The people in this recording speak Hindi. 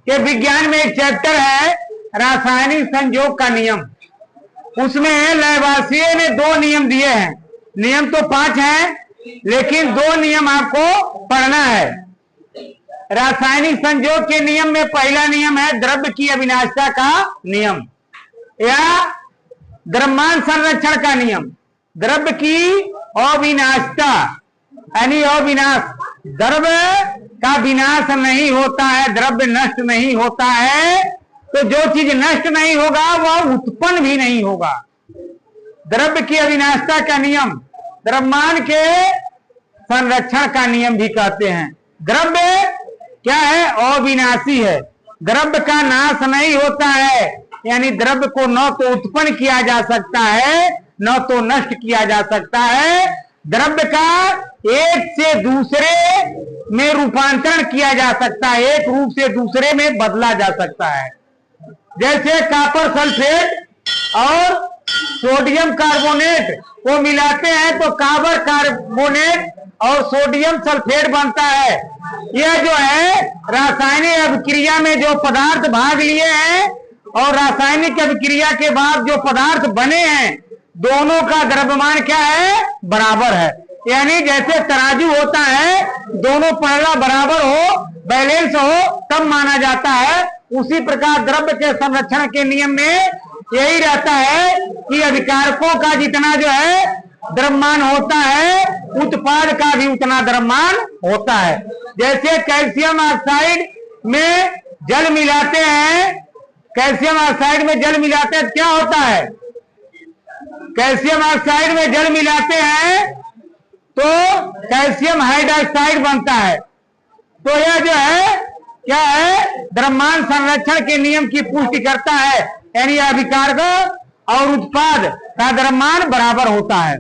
कि विज्ञान में एक चैप्टर है रासायनिक संयोग का नियम। उसमें लैवासिये ने 2 नियम दिए हैं। नियम तो 5 हैं, लेकिन 2 नियम आपको पढ़ना है। रासायनिक संयोग के नियम में पहला नियम है द्रव्य की अविनाशिता का नियम या द्रव्यमान संरक्षण का नियम। द्रव्य की अविनाशिता यानी अविनाश, द्रव्य का विनाश नहीं होता है, द्रव्य नष्ट नहीं होता है, तो जो चीज नष्ट नहीं होगा वह उत्पन्न भी नहीं होगा। द्रव्य की अविनाशिता का नियम द्रव्यमान के संरक्षण का नियम भी कहते हैं। द्रव्य क्या है? अविनाशी है, द्रव्य का नाश नहीं होता है, यानी द्रव्य को न तो उत्पन्न किया जा सकता है न तो नष्ट किया जा सकता है। द्रव्य का एक से दूसरे में रूपांतरण किया जा सकता है, एक रूप से दूसरे में बदला जा सकता है। जैसे कॉपर सल्फेट और सोडियम कार्बोनेट को मिलाते हैं तो कॉपर कार्बोनेट और सोडियम सल्फेट बनता है। यह जो है रासायनिक अभिक्रिया में जो पदार्थ भाग लिए हैं और रासायनिक अभिक्रिया के बाद जो पदार्थ बने हैं, दोनों का द्रव्यमान क्या है? बराबर है। यानी जैसे तराजू होता है, दोनों पलड़ा बराबर हो, बैलेंस हो, तब माना जाता है। उसी प्रकार द्रव्य के संरक्षण के नियम में यही रहता है कि अभिकारकों का जितना जो है द्रव्यमान होता है, उत्पाद का भी उतना द्रव्यमान होता है। जैसे कैल्शियम ऑक्साइड में जल मिलाते हैं, कैल्शियम ऑक्साइड में जल मिलाते हैं, क्या होता है? कैल्शियम ऑक्साइड में जल मिलाते हैं तो कैल्शियम हाइड्रोक्साइड बनता है। तो यह जो है क्या है? द्रव्यमान संरक्षण के नियम की पुष्टि करता है, यानी अभिकारक और उत्पाद का द्रव्यमान बराबर होता है।